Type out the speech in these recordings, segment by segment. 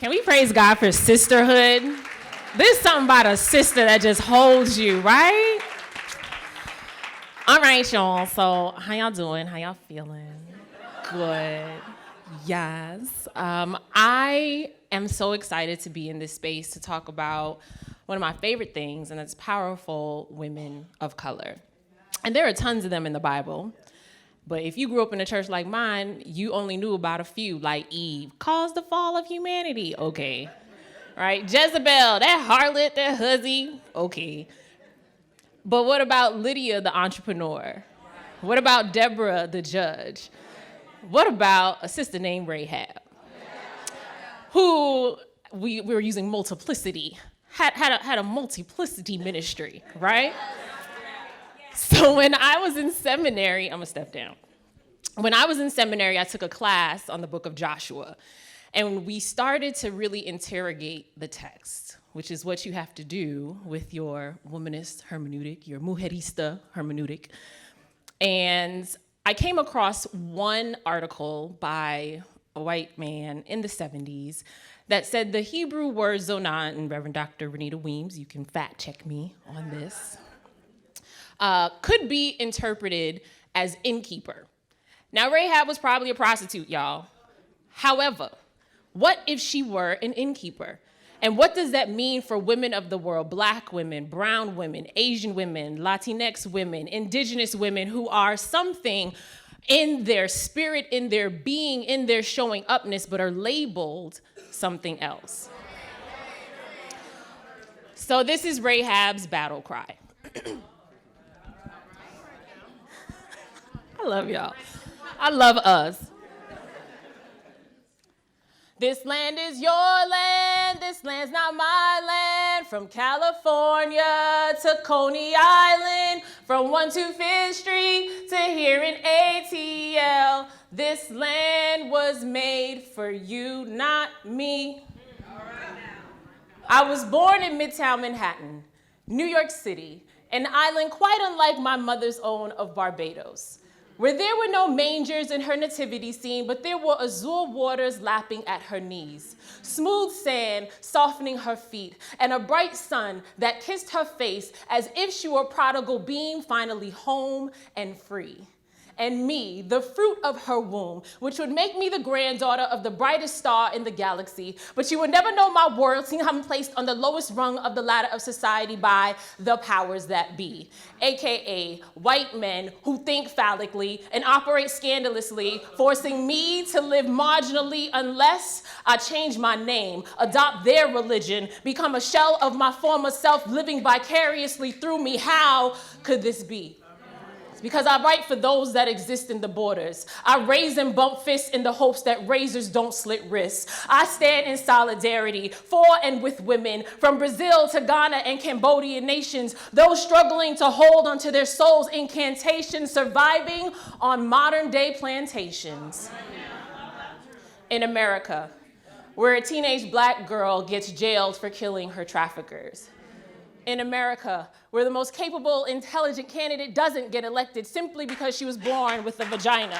Can we praise God for sisterhood? There's something about a sister that just holds you, right? All right, y'all. So how y'all doing? How y'all feeling? Good. Yes. I am so excited to be in this space to talk about one of my favorite things, and that's powerful women of color. And there are tons of them in the Bible. But if you grew up in a church like mine, you only knew about a few, like Eve, caused the fall of humanity. Okay. Right? Jezebel, that harlot, that hussy. Okay. But what about Lydia, the entrepreneur? What about Deborah, the judge? What about a sister named Rahab, who we were using multiplicity, had a multiplicity ministry, right? So when I was in seminary, I'm gonna step down. When I was in seminary, I took a class on the book of Joshua, and we started to really interrogate the text, which is what you have to do with your womanist hermeneutic, your mujerista hermeneutic. And I came across one article by a white man in the 70s that said the Hebrew word zonah, and Reverend Dr. Renita Weems, you can fact check me on this, could be interpreted as innkeeper. Now, Rahab was probably a prostitute, y'all. However, what if she were an innkeeper? And what does that mean for women of the world, Black women, brown women, Asian women, Latinx women, indigenous women who are something in their spirit, in their being, in their showing upness, but are labeled something else? So this is Rahab's battle cry. I love y'all. I love us. This land is your land, this land's not my land. From California to Coney Island, from 125th Street to here in ATL. This land was made for you, not me. I was born in Midtown Manhattan, New York City, an island quite unlike my mother's own of Barbados, where there were no mangers in her nativity scene, but there were azure waters lapping at her knees, smooth sand softening her feet, and a bright sun that kissed her face as if she were prodigal being finally home and free. And me, the fruit of her womb, which would make me the granddaughter of the brightest star in the galaxy, but you would never know my world, seeing I'm placed on the lowest rung of the ladder of society by the powers that be, AKA white men who think phallically and operate scandalously, forcing me to live marginally unless I change my name, adopt their religion, become a shell of my former self living vicariously through me. How could this be? Because I write for those that exist in the borders. I raise and bump fists in the hopes that razors don't slit wrists. I stand in solidarity for and with women from Brazil to Ghana and Cambodian nations, those struggling to hold onto their souls' incantations, surviving on modern day plantations. In America, where a teenage Black girl gets jailed for killing her traffickers. In America, where the most capable, intelligent candidate doesn't get elected simply because she was born with a vagina.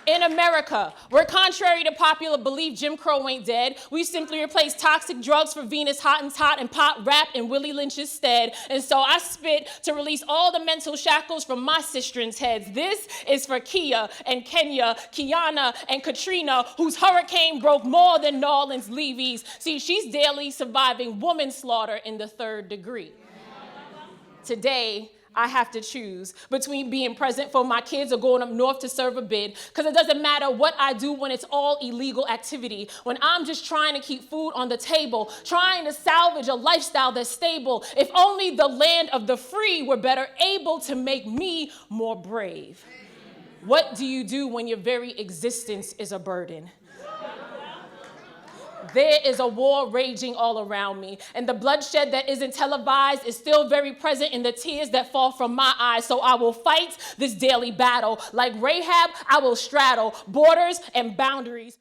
In America, where contrary to popular belief, Jim Crow ain't dead, we simply replace toxic drugs for Venus Hottentot and pop rap in Willie Lynch's stead. And so I spit to release all the mental shackles from my sistrins' heads. This is for Kia and Kenya, Kiana and Katrina, whose hurricane broke more than New Orleans levees. See, she's daily surviving woman slaughter in the 3rd degree. Today, I have to choose between being present for my kids or going up north to serve a bid, because it doesn't matter what I do when it's all illegal activity, when I'm just trying to keep food on the table, trying to salvage a lifestyle that's stable. If only the land of the free were better able to make me more brave. What do you do when your very existence is a burden? There is a war raging all around me, and the bloodshed that isn't televised is still very present in the tears that fall from my eyes. So I will fight this daily battle. Like Rahab, I will straddle borders and boundaries.